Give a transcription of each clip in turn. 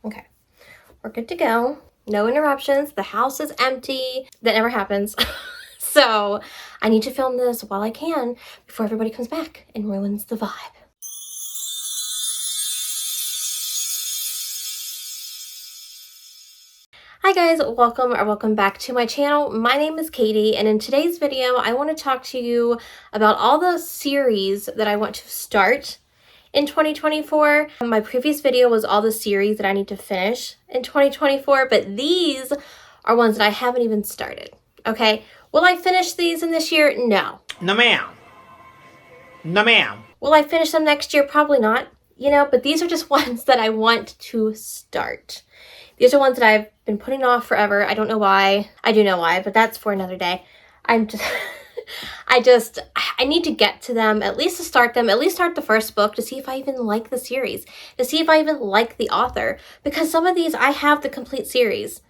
Okay, we're good to go. No interruptions. The house is empty. That never happens. So I need to film this while I can before everybody comes back and ruins the vibe. Hi guys, welcome back to my channel. My name is Katie, and in today's video, I want to talk to you about all the series that I want to start in 2024. My previous video was all the series that I need to finish in 2024, but these are ones that I haven't even started, okay? Will I finish these in this year? No. No ma'am. No ma'am. Will I finish them next year? Probably not, you know, but these are just ones that I want to start. These are ones that I've been putting off forever. I don't know why. I do know why, but that's for another day. I need to get to them, at least to start them, at least start the first book to see if I even like the series, to see if I even like the author, because some of these I have the complete series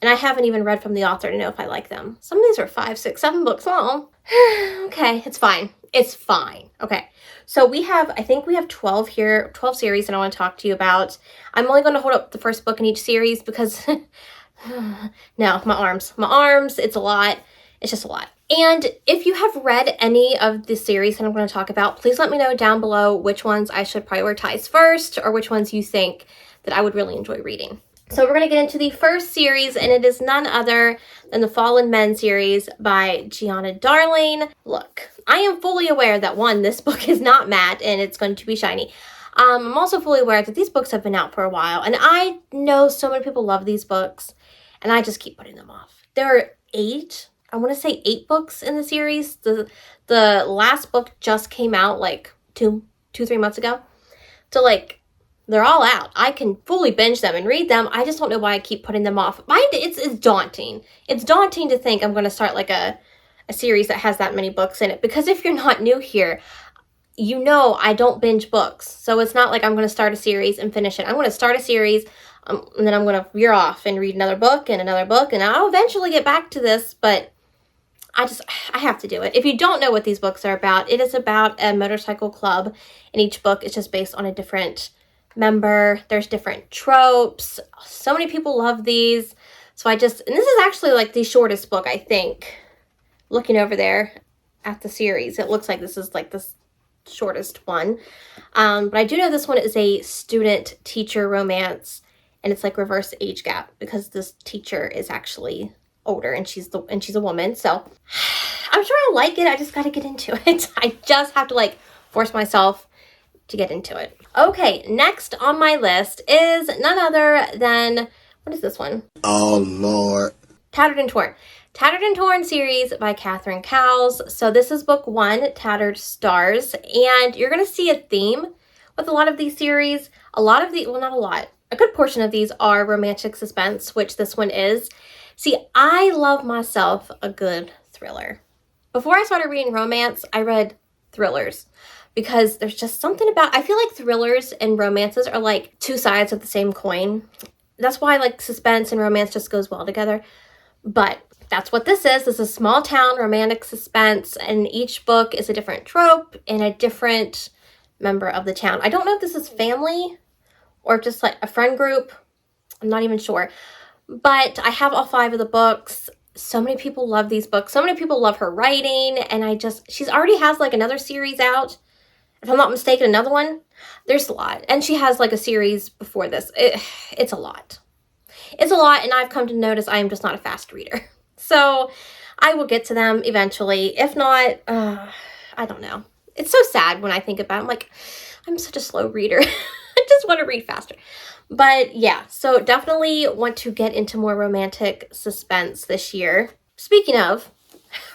and I haven't even read from the author to know if I like them. Some of these are 5, 6, 7 books long. Okay, it's fine. It's fine. Okay, so I think we have 12 here, 12 series that I want to talk to you about. I'm only going to hold up the first book in each series because, no, my arms, it's a lot. It's just a lot. And if you have read any of the series that I'm going to talk about, please let me know down below which ones I should prioritize first or which ones you think that I would really enjoy reading. So we're going to get into the first series, and it is none other than the Fallen Men series by Gianna Darling. Look, I am fully aware that one, this book is not matte and it's going to be shiny. I'm also fully aware that these books have been out for a while, and I know so many people love these books, and I just keep putting them off. There are 8, I want to say 8 books in the series. The last book just came out like 2-3 months ago. So like, they're all out. I can fully binge them and read them. I just don't know why I keep putting them off. It's daunting. It's daunting to think I'm going to start like a series that has that many books in it. Because if you're not new here, you know I don't binge books. So it's not like I'm going to start a series and finish it. I'm going to start a series and then I'm going to veer off and read another book, and I'll eventually get back to this, but I have to do it. If you don't know what these books are about, it is about a motorcycle club, and each book is just based on a different member. There's different tropes. So many people love these. So and this is actually like the shortest book, I think. Looking over there at the series, it looks like this is like the shortest one. But I do know this one is a student-teacher romance, and it's like reverse age gap because this teacher is actually older and she's a woman. So I'm sure I'll like it. I just got to get into it. I just have to like force myself to get into it. Okay, next on my list is none other than, what is this one? Oh, Lord. Tattered and Torn. Tattered and Torn series by Catherine Cowles. So this is book 1, Tattered Stars, and you're going to see a theme with a lot of these series. Well, not a lot. A good portion of these are romantic suspense, which this one is. See, I love myself a good thriller. Before I started reading romance, I read thrillers, because there's just something about, I feel like thrillers and romances are like 2 sides of the same coin. That's why like suspense and romance just goes well together. But that's what this is. This is small town romantic suspense, and each book is a different trope and a different member of the town. I don't know if this is family or just like a friend group. I'm not even sure. But I have all 5 of the books. So many people love these books. So many people love her writing, and she's already has like another series out. If I'm not mistaken, another one. There's a lot. And she has like a series before this. It's a lot. It's a lot, and I've come to notice I am just not a fast reader. So I will get to them eventually. If not, I don't know. It's so sad when I think about it. I'm like, I'm such a slow reader. I just want to read faster. But yeah, so definitely want to get into more romantic suspense this year. Speaking of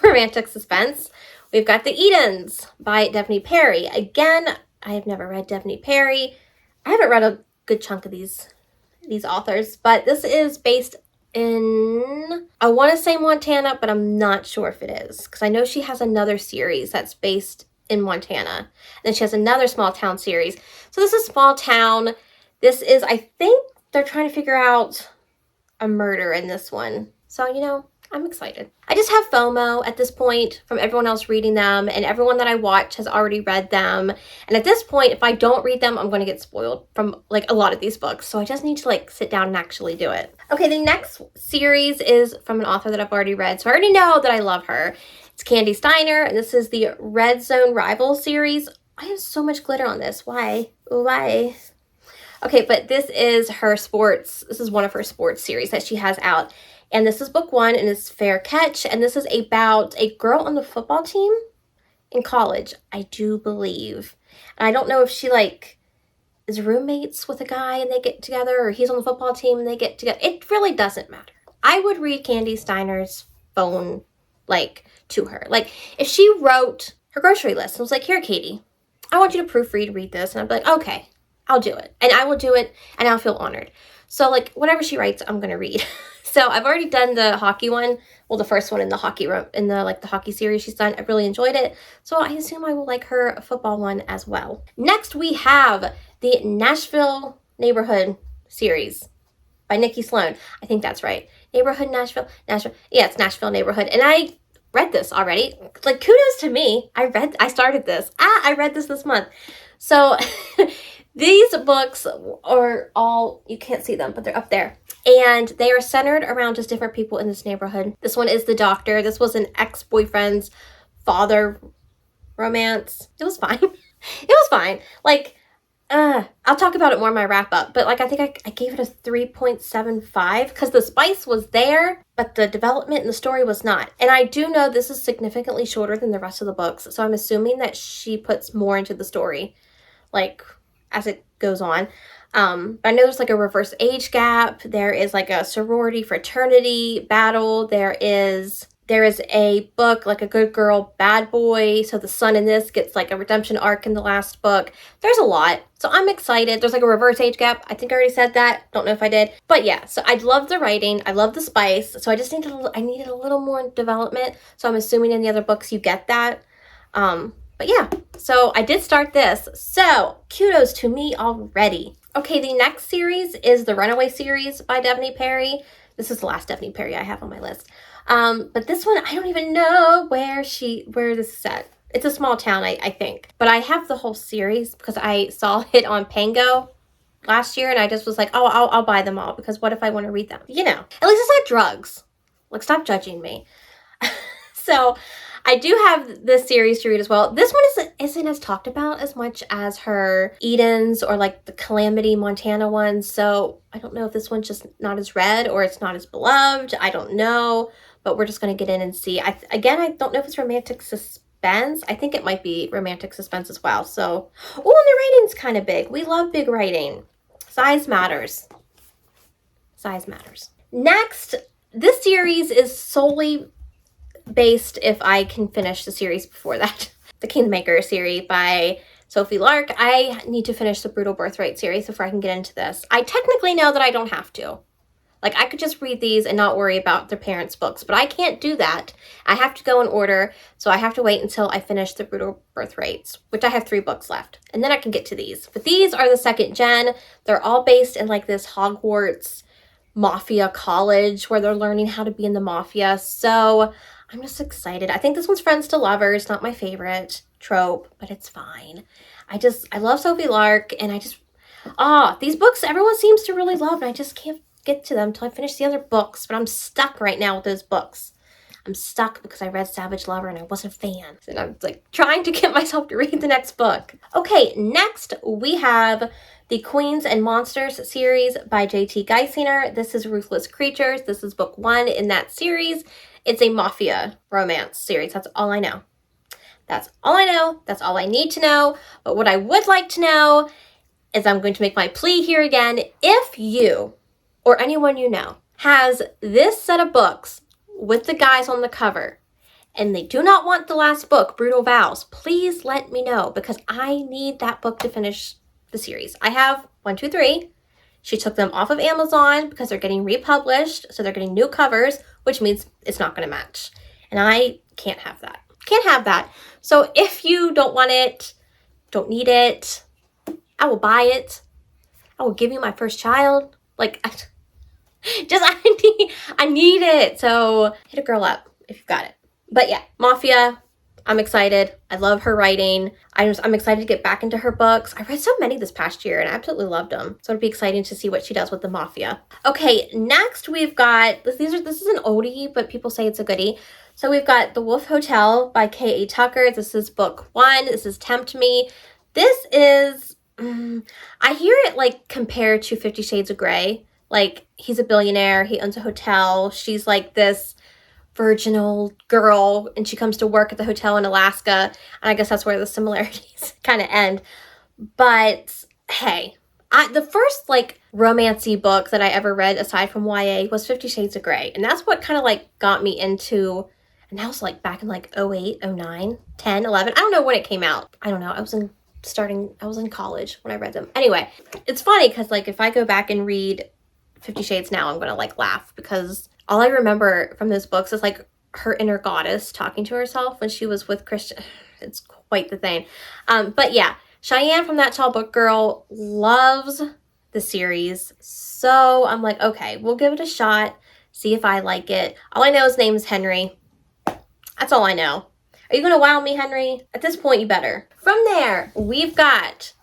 romantic suspense, we've got The Edens by Devy Perry. Again, I have never read Devy Perry. I haven't read a good chunk of these authors, but this is based in, I want to say Montana, but I'm not sure if it is, because I know she has another series that's based in Montana. And then she has another small town series. So this is small town. This is, I think they're trying to figure out a murder in this one. So, you know, I'm excited. I just have FOMO at this point from everyone else reading them, and everyone that I watch has already read them. And at this point, if I don't read them, I'm going to get spoiled from like a lot of these books. So I just need to like sit down and actually do it. Okay, the next series is from an author that I've already read. So I already know that I love her. It's Candy Steiner, and this is the Red Zone Rival series. I have so much glitter on this. Why? Why? Okay, but this is her sports. This is one of her sports series that she has out. And this is book 1, and it's Fair Catch. And this is about a girl on the football team in college, I do believe. And I don't know if she, like, is roommates with a guy and they get together, or he's on the football team and they get together. It really doesn't matter. I would read Candy Steiner's phone, like, to her. Like, if she wrote her grocery list and was like, here, Katie, I want you to read this. And I'd be like, okay, I'll do it. And I will do it, and I'll feel honored. So, like, whatever she writes, I'm going to read. So I've already done the hockey one. Well, the first one in the hockey the hockey series she's done. I really enjoyed it. So I assume I will like her football one as well. Next, we have the Nashville Neighborhood series by Nikki Sloan. I think that's right. Nashville. Yeah, it's Nashville Neighborhood. And I read this already. Like, kudos to me. I started this. I read this month. So these books are all, you can't see them, but they're up there. And they are centered around just different people in this neighborhood. This one is the doctor. This was an ex-boyfriend's father romance. It was fine. It was fine. Like, I'll talk about it more in my wrap up. But like, I think I gave it a 3.75 because the spice was there, but the development in the story was not. And I do know this is significantly shorter than the rest of the books. So I'm assuming that she puts more into the story, like, as it goes on. But I know there's like a reverse age gap. There is like a sorority fraternity battle. There is a book, like a good girl, bad boy. So the son in this gets like a redemption arc in the last book. There's a lot. So I'm excited. There's like a reverse age gap. I think I already said that. Don't know if I did. But yeah, so I love the writing. I love the spice. So I just needed a little more development. So I'm assuming in the other books you get that. But yeah, so I did start this. So kudos to me already. Okay, the next series is the Runaway series by Devy Perry. This is the last Devy Perry I have on my list. But this one, I don't even know where this is set. It's a small town, I think. But I have the whole series because I saw it on Pango last year, and I just was like, oh, I'll buy them all because what if I want to read them? You know, at least it's not drugs. Like, stop judging me. So I do have this series to read as well. This one isn't as talked about as much as her Edens or like the Calamity Montana ones. So I don't know if this one's just not as read or it's not as beloved. I don't know, but we're just going to get in and see. I don't know if it's romantic suspense. I think it might be romantic suspense as well. So, oh, and the writing's kind of big. We love big writing. Size matters. Size matters. Next, this series is solely based if I can finish the series before that. The Kingmaker series by Sophie Lark. I need to finish the Brutal Birthright series before I can get into this. I technically know that I don't have to. Like, I could just read these and not worry about their parents' books, but I can't do that. I have to go in order, so I have to wait until I finish the Brutal Birthrights, which I have 3 books left, and then I can get to these. But these are the second gen. They're all based in like this Hogwarts mafia college where they're learning how to be in the mafia. So I'm just excited. I think this one's friends to lovers, not my favorite trope, but it's fine. I love Sophie Lark, and these books everyone seems to really love, and I just can't get to them until I finish the other books, but I'm stuck right now with those books. I'm stuck because I read Savage Lover and I wasn't a fan. And I'm like trying to get myself to read the next book. Okay, next we have the Queens and Monsters series by J.T. Geisinger. This is Ruthless Creatures. This is book 1 in that series. It's a mafia romance series. That's all I know. That's all I know. That's all I need to know. But what I would like to know is I'm going to make my plea here again. If you or anyone you know has this set of books with the guys on the cover and they do not want the last book, Brutal Vows, please let me know because I need that book to finish the series. I have 1, 2, 3. She took them off of Amazon because they're getting republished, so they're getting new covers, which means it's not going to match. And I can't have that. Can't have that. So if you don't want it, don't need it, I will buy it. I will give you my first child. Like, Just, I need it. So hit a girl up if you've got it. But yeah, Mafia, I'm excited. I love her writing. I'm excited to get back into her books. I read so many this past year and I absolutely loved them. So it'll be exciting to see what she does with the Mafia. Okay, next we've got, this is an oldie, but people say it's a goodie. So we've got The Wolf Hotel by K.A. Tucker. This is book 1. This is Tempt Me. This is, I hear it like compared to 50 Shades of Grey. Like, he's a billionaire, he owns a hotel, she's like this virginal girl, and she comes to work at the hotel in Alaska, and I guess that's where the similarities kind of end. But hey, the first like romancy book that I ever read aside from YA was 50 Shades of Grey, and that's what kind of like got me into, and that was like back in like 08, 09, 10, 11. I don't know when it came out. I don't know. I was in college when I read them. Anyway, it's funny because like if I go back and read 50 Shades now, I'm gonna like laugh because all I remember from those books is like her inner goddess talking to herself when she was with Christian. It's quite the thing. But yeah, Cheyenne from That Tall Book Girl loves the series. So I'm like, okay, we'll give it a shot, see if I like it. All I know his name is Henry. That's all I know. Are you gonna wow me, Henry? At this point, you better. From there, we've got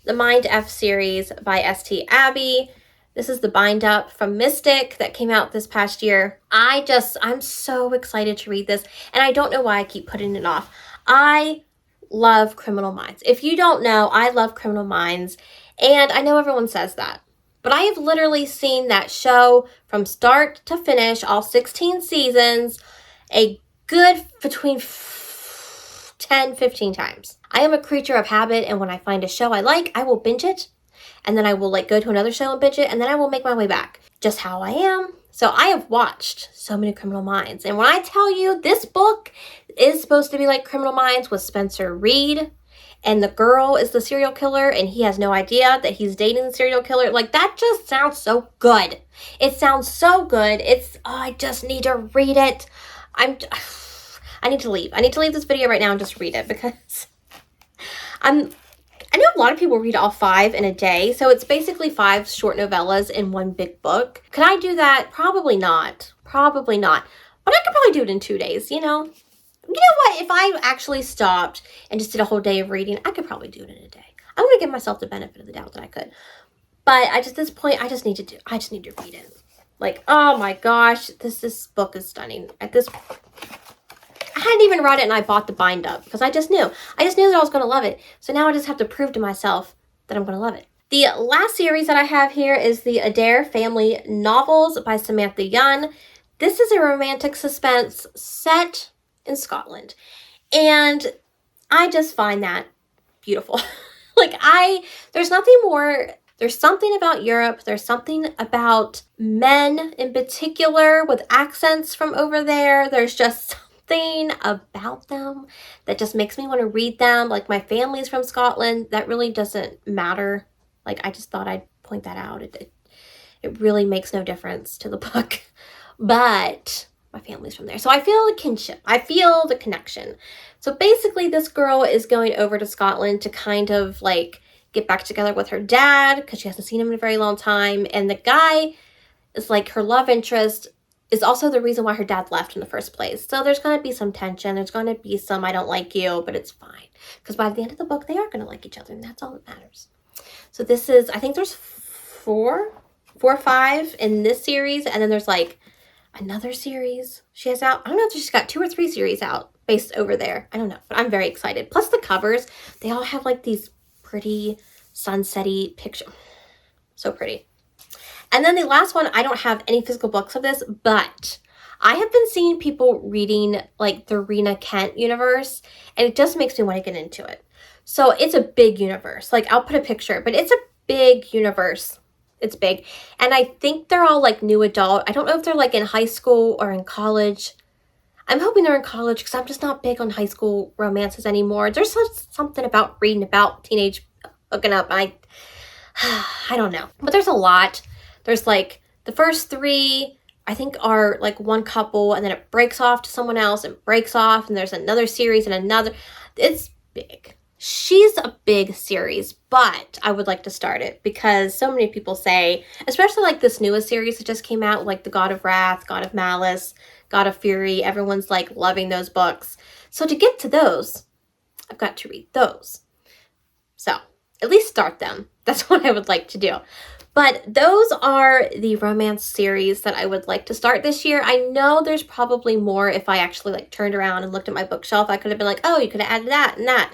the Mind F series by S.T. Abbey. This is the bind up from Mystic that came out this past year. I'm so excited to read this, and I don't know why I keep putting it off. I love Criminal Minds. If you don't know, I love Criminal Minds, and I know everyone says that, but I have literally seen that show from start to finish, all 16 seasons, a good between 10, 15 times. I am a creature of habit, and when I find a show I like, I will binge it. And then I will like go to another show and binge it, and then I will make my way back. Just how I am. So I have watched so many Criminal Minds. And when I tell you this book is supposed to be like Criminal Minds with Spencer Reed, and the girl is the serial killer, and he has no idea that he's dating the serial killer. Like, that just sounds so good. It sounds so good. I just need to read it. I need to leave. I need to leave this video right now and just read it because I know a lot of people read all 5 in a day, so it's basically 5 short novellas in one big book. Could I do that? Probably not. Probably not. But I could probably do it in 2 days, you know? You know what? If I actually stopped and just did a whole day of reading, I could probably do it in a day. I'm going to give myself the benefit of the doubt that I could. But at this point, I just need to read it. Like, oh my gosh, this book is stunning. I hadn't even read it and I bought the bind up because I just knew that I was going to love it. So now I just have to prove to myself that I'm going to love it. The last series that I have here is the Adair Family novels by Samantha Young. This is a romantic suspense set in Scotland. And I just find that beautiful. There's something about Europe. There's something about men in particular with accents from over there. There's just something about them that just makes me want to read them. Like, my family's from Scotland. That really doesn't matter. Like, I just thought I'd point that out. It really makes no difference to the book. But my family's from there. So I feel the kinship. I feel the connection. So basically, this girl is going over to Scotland to kind of like get back together with her dad because she hasn't seen him in a very long time. And the guy is like her love interest, is also the reason why her dad left in the first place. So there's going to be some tension. There's going to be some I don't like you, but it's fine. Because by the end of the book, they are going to like each other, and that's all that matters. So this is, I think there's 4 or 5 in this series, and then there's like another series she has out. I don't know if she's got 2 or 3 series out based over there. I don't know, but I'm very excited. Plus the covers, they all have like these pretty sunsetty pictures. So pretty. And then the last one, I don't have any physical books of this, but I have been seeing people reading like the Reena Kent universe, and it just makes me want to get into it. So it's a big universe. Like, I'll put a picture, but it's a big universe. It's big. And I think they're all like new adult. I don't know if they're like in high school or in college. I'm hoping they're in college because I'm just not big on high school romances anymore. There's something about reading about teenage hooking up. I don't know. But there's a lot. There's like the first 3, I think, are like one couple, and then it breaks off to someone else and breaks off, and there's another series and another. It's big. She's a big series, but I would like to start it because so many people say, especially like this newest series that just came out, like the God of Wrath, God of Malice, God of Fury, everyone's like loving those books. So to get to those, I've got to read those. So at least start them. That's what I would like to do. But those are the romance series that I would like to start this year. I know there's probably more. If I actually like turned around and looked at my bookshelf, I could have been like, oh, you could have added that and that.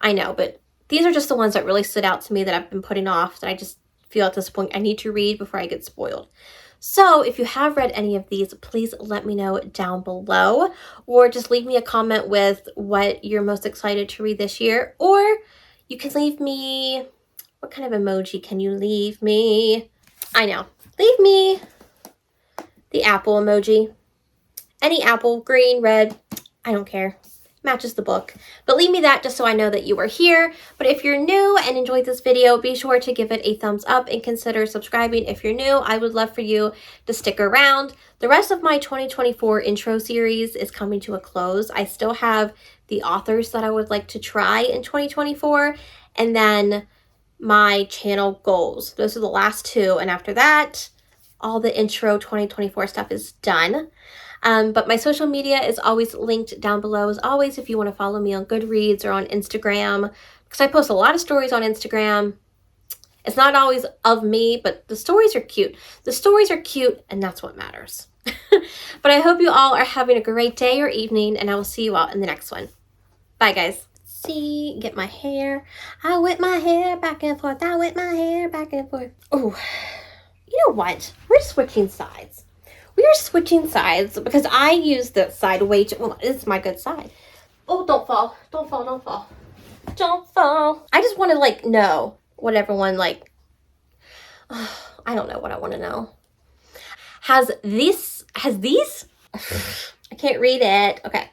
I know, but these are just the ones that really stood out to me that I've been putting off, that I just feel at this point I need to read before I get spoiled. So if you have read any of these, please let me know down below, or just leave me a comment with what you're most excited to read this year, or you can leave me, what kind of emoji can you leave me? I know, leave me the apple emoji. Any apple, green, red, I don't care. Matches the book. But leave me that just so I know that you are here. But if you're new and enjoyed this video, be sure to give it a thumbs up and consider subscribing if you're new. I would love for you to stick around. The rest of my 2024 intro series is coming to a close. I still have the authors that I would like to try in 2024, and then my channel goals. Those are the last two, and after that, all the intro 2024 stuff is done. But my social media is always linked down below, as always, if you want to follow me on Goodreads or on Instagram, because I post a lot of stories on Instagram. It's not always of me, but the stories are cute. The stories are cute, and that's what matters. But I hope you all are having a great day or evening, and I will see you all in the next one. Bye, guys. See, get my hair. I whip my hair back and forth. I whip my hair back and forth. Oh, you know what? We're switching sides. We are switching sides because I use this side way too, well, it's my good side. Oh, don't fall. Don't fall, don't fall. Don't fall. I just want to like know what everyone like, I don't know what I want to know. Has these, I can't read it. Okay.